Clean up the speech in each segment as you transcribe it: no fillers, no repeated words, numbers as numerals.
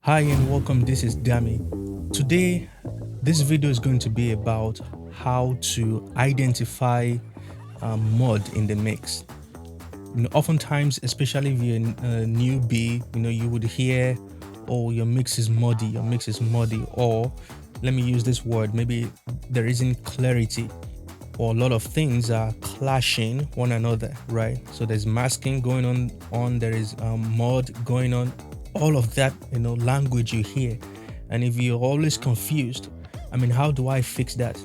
Hi and welcome. This is Dami. Today, this video is going to be about how to identify mud in the mix. Oftentimes, especially if you're a newbie, you would hear, "Oh, your mix is muddy. Your mix is muddy," or let me use this word. Maybe there isn't clarity, or a lot of things are clashing one another, right? So there's masking going on there is mud going on, all of that, language you hear. And if you're always confused, how do I fix that?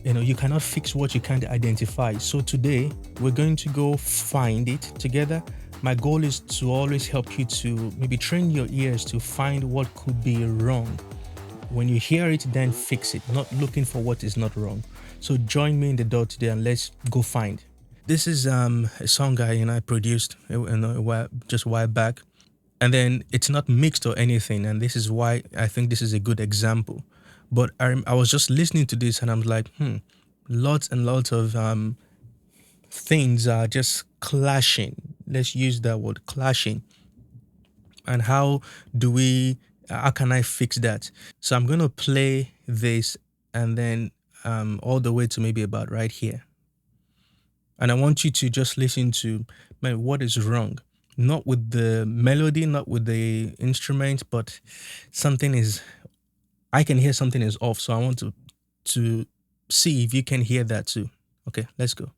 You cannot fix what you can't identify. So today we're going to go find it together. My goal is to always help you to maybe train your ears to find what could be wrong. When you hear it, then fix it, not looking for what is not wrong. So join me in the dot today and let's go find. This is a song I produced just a while back, and then it's not mixed or anything, and this is why I think this is a good example. But I was just listening to this and I'm like, lots and lots of things are just clashing. Let's use that word, clashing. And how can I fix that? So I'm going to play this and then all the way to maybe about right here. And I want you to just listen to, man, what is wrong? Not with the melody, not with the instrument, but I can hear something is off. So I want to see if you can hear that too. Okay, let's go.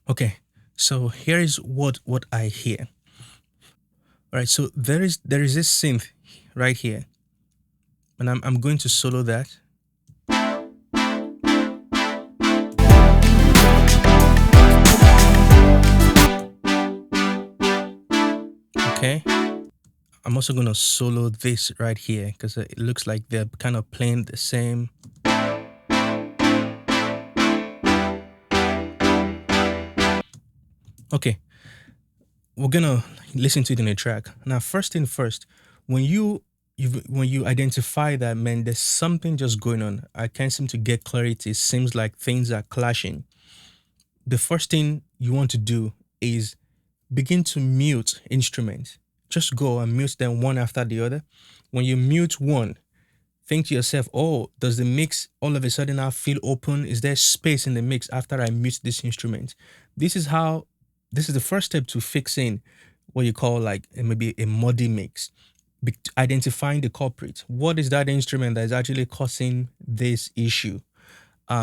Okay, so here is what I hear. All right, so there is this synth right here, and I'm going to solo that. Okay, I'm also going to solo this right here because it looks like they're kind of playing the same. Okay, we're gonna listen to it in a track. Now, first thing first, when you identify that, man, there's something just going on. I can't seem to get clarity. It seems like things are clashing. The first thing you want to do is begin to mute instruments. Just go and mute them one after the other. When you mute one, think to yourself, oh, does the mix all of a sudden now feel open? Is there space in the mix after I mute this instrument? This is the first step to fixing what you call like maybe a muddy mix. Identifying the culprit. What is that instrument that is actually causing this issue?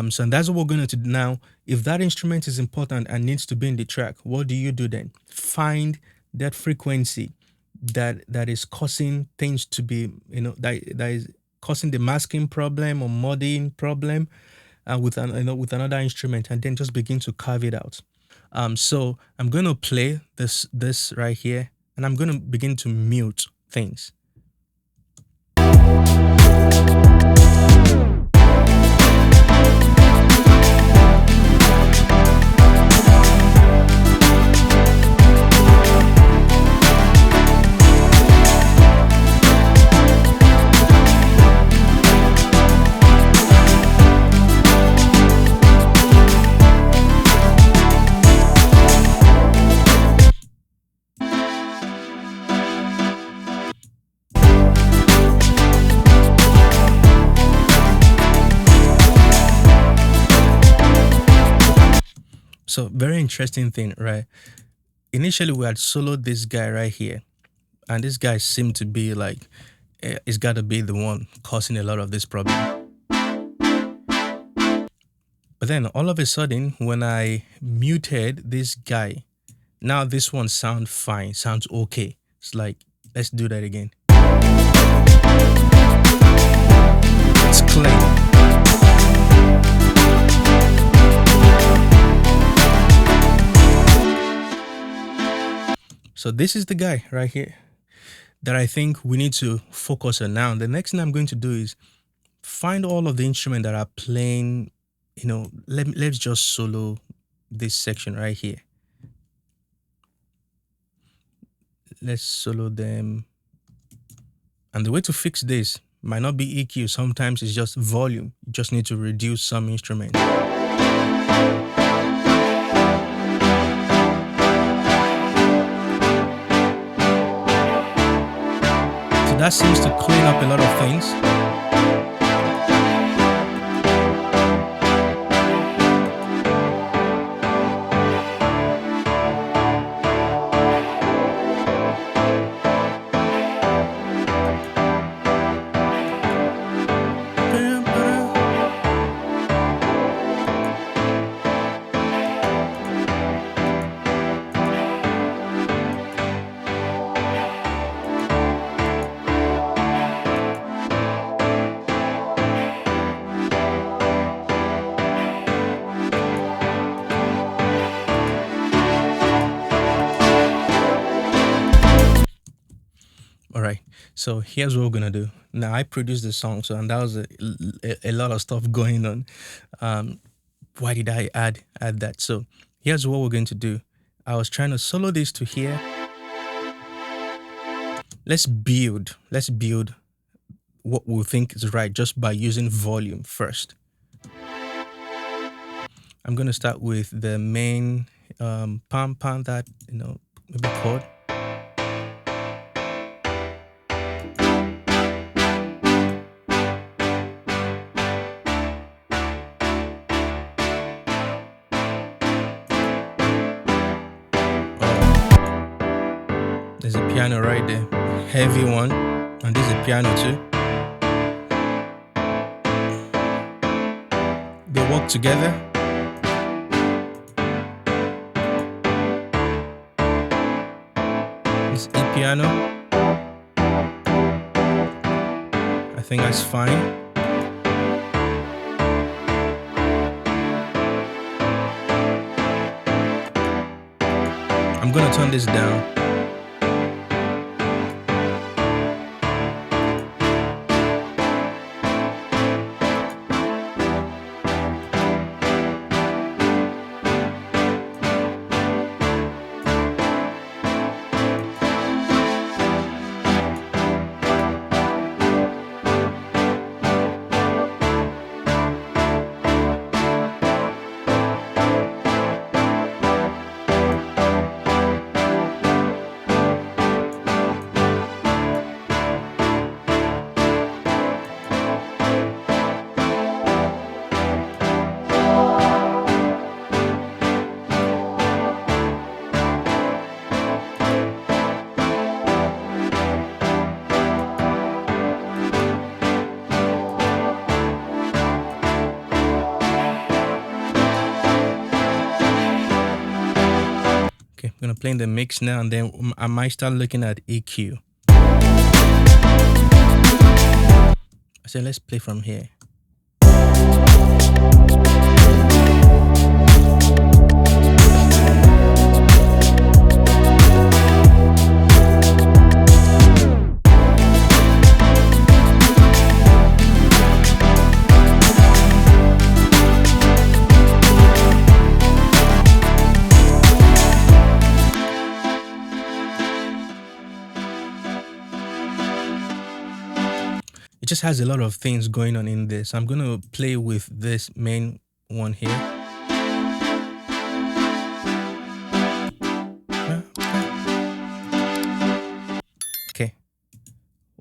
So that's what we're going to do now. If that instrument is important and needs to be in the track, what do you do then? Find that frequency that is causing things to be, that is causing the masking problem or muddying problem with another instrument, and then just begin to carve it out. So I'm going to play this right here, and I'm going to begin to mute things. So very interesting thing, right? Initially, we had soloed this guy right here, and this guy seemed to be like, it's got to be the one causing a lot of this problem. But then all of a sudden, when I muted this guy, now this one sounds fine, sounds okay. It's like, let's do that again. It's clean. So this is the guy right here that I think we need to focus on now. The next thing I'm going to do is find all of the instruments that are playing, let's just solo this section right here. Let's solo them. And the way to fix this might not be EQ. Sometimes it's just volume. You just need to reduce some instruments. So that seems to clean up a lot of things. All right, so here's what we're gonna do. Now I produced the song, and that was a lot of stuff going on. Why did I add that? So here's what we're going to do. I was trying to solo this to here. Let's build what we think is right just by using volume first. I'm gonna start with the main pam that maybe chord. There's a piano right there, heavy one, and there's a piano too. They work together. This E piano, I think that's fine. I'm gonna turn this down. I'm gonna play in the mix now, and then I might start looking at EQ. I said, let's play from here. It just has a lot of things going on in this. I'm going to play with this main one here. Okay.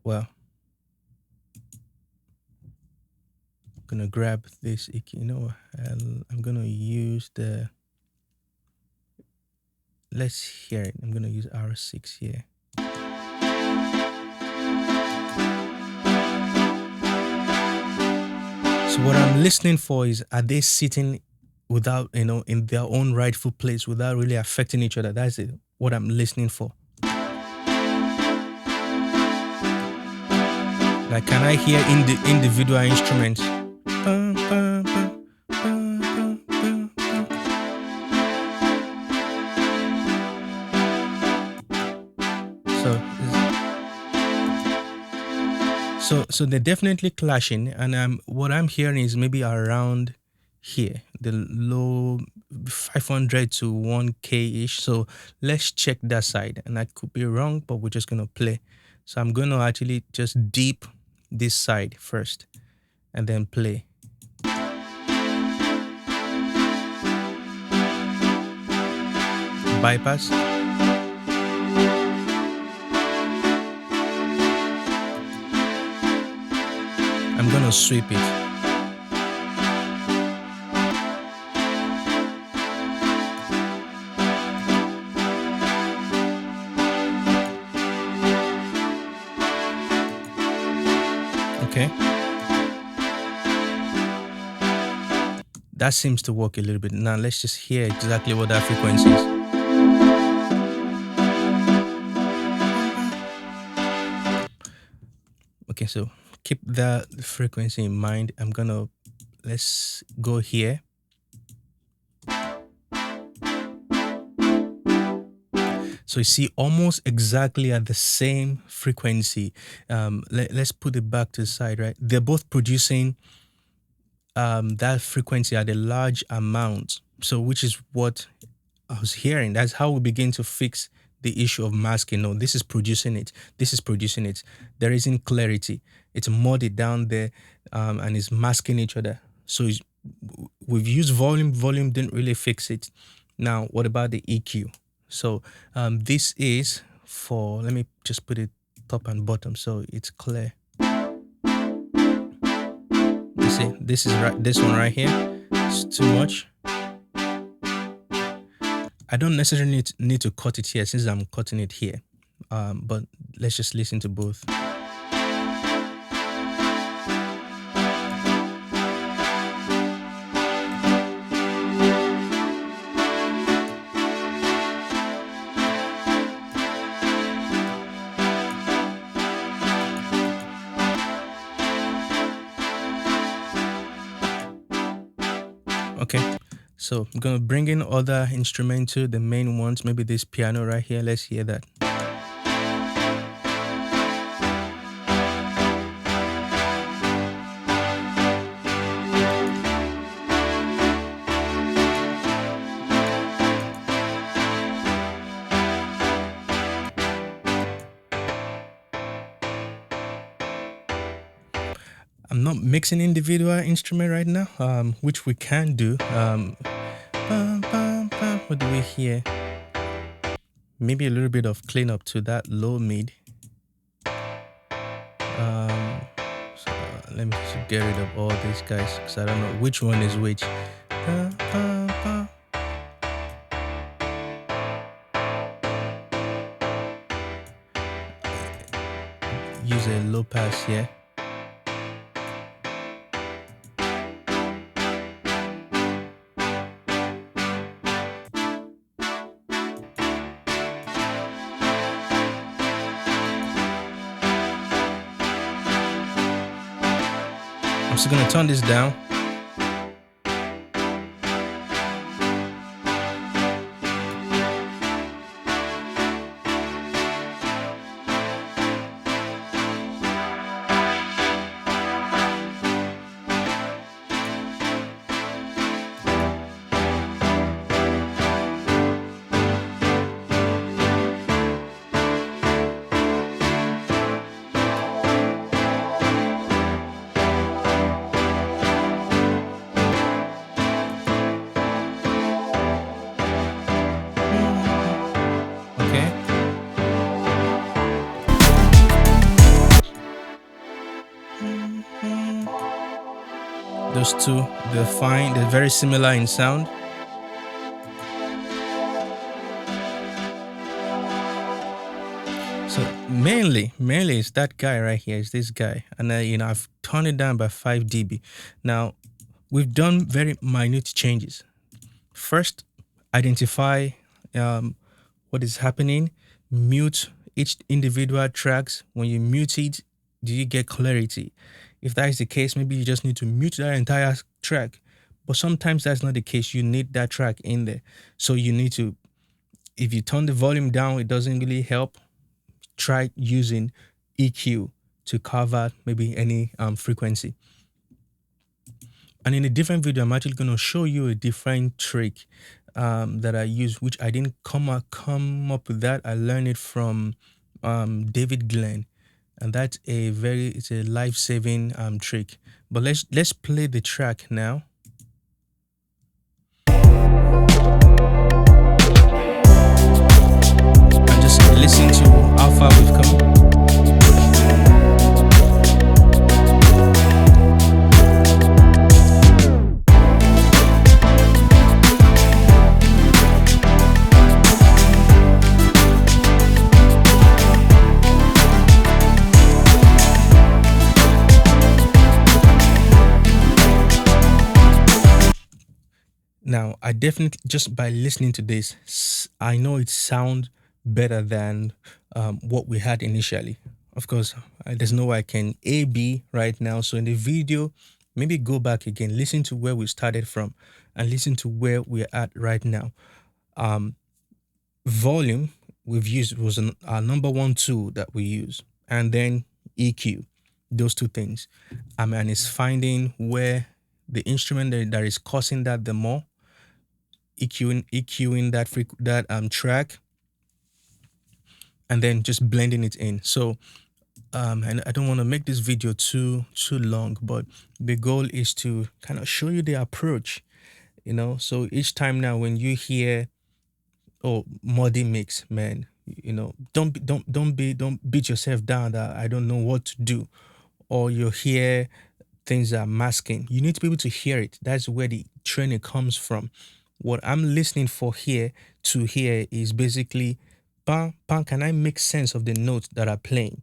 Well, I'm going to grab this. I'm going to use the... Let's hear it. I'm going to use R6 here. So what I'm listening for is, are they sitting without, in their own rightful place without really affecting each other? That's it, what I'm listening for. Like, can I hear individual instruments? So they're definitely clashing, and what I'm hearing is maybe around here, the low 500 to 1K ish. So let's check that side, and I could be wrong, but we're just gonna play. So I'm gonna actually just deep this side first, and then play. Bypass. I'm gonna sweep it. Okay. That seems to work a little bit. Now let's just hear exactly what that frequency is. Okay, so keep that frequency in mind. Let's go here. So you see almost exactly at the same frequency. Let's put it back to the side, right? They're both producing that frequency at a large amount. So which is what I was hearing. That's how we begin to fix the issue of masking. No, this is producing it. This is producing it. There isn't clarity. It's muddy down there, and it's masking each other. So we've used volume. Volume didn't really fix it. Now, what about the EQ? So this is for, let me just put it top and bottom so it's clear. You see, this is right. This one right here is too much. I don't necessarily need to cut it here since I'm cutting it here. But let's just listen to both. Okay, so I'm gonna bring in other instrumental, the main ones, maybe this piano right here. Let's hear that. I'm not mixing individual instrument right now, which we can do. What do we hear? Maybe a little bit of cleanup to that low mid. So let me just get rid of all these guys because I don't know which one is which. Use a low pass here. I'm just gonna turn this down. Those two, they're fine. They're very similar in sound. So mainly it's that guy right here. It's this guy, and I've turned it down by 5 dB. Now we've done very minute changes. First, identify what is happening. Mute each individual tracks. When you mute it, do you get clarity? If that is the case, maybe you just need to mute that entire track. But sometimes that's not the case. You need that track in there. So you need to, if you turn the volume down, it doesn't really help. try using EQ to cover maybe any frequency. And in a different video, I'm actually going to show you a different trick that I use, which I didn't come up with that. I learned it from David Glenn, and that's it's a life-saving trick. But let's play the track now. And just listen to how far we've come. Now, I definitely, just by listening to this, I know it sounds better than what we had initially. Of course, there's no way I can A-B right now. So in the video, maybe go back again, listen to where we started from and listen to where we're at right now. Volume we've used was our number one tool that we use. And then EQ, those two things. And it's finding where the instrument that is causing that the more, EQing that track, and then just blending it in. So and I don't want to make this video too long, but the goal is to kind of show you the approach, you know. So each time now when you hear, oh, Muddy mix, man, you know, don't beat yourself down that I don't know what to do, or you hear things are masking. You need to be able to hear it. That's where the training comes from. What I'm listening for here to hear is basically, bam, bam, can I make sense of the notes that are playing?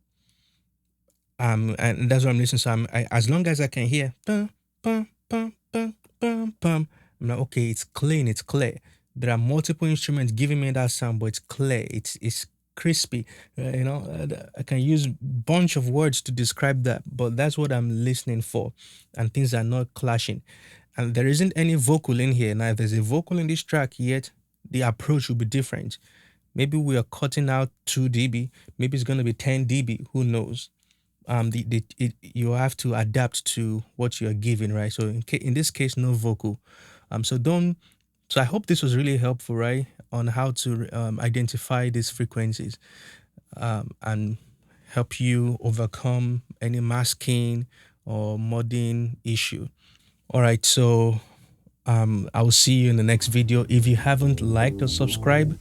And that's what I'm listening. So as long as I can hear, bam, bam, bam, bam, bam, bam, I'm like, okay, it's clean, it's clear. There are multiple instruments giving me that sound, but it's clear, it's crispy. You know, I can use a bunch of words to describe that, but that's what I'm listening for, and things are not clashing. And there isn't any vocal in here. Now, if there's a vocal in this track yet, the approach will be different. Maybe we are cutting out 2 dB. Maybe it's going to be 10 dB. Who knows? You have to adapt to what you're given, right? So in this case, no vocal. So I hope this was really helpful, right, on how to identify these frequencies and help you overcome any masking or mudding issue. All right, so I will see you in the next video. If you haven't liked or subscribed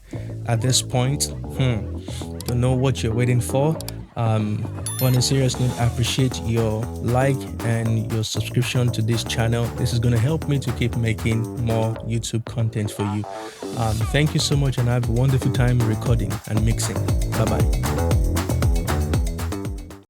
at this point, don't know what you're waiting for. On a serious note, I appreciate your like and your subscription to this channel. This is going to help me to keep making more YouTube content for you. Thank you so much, and have a wonderful time recording and mixing. Bye-bye.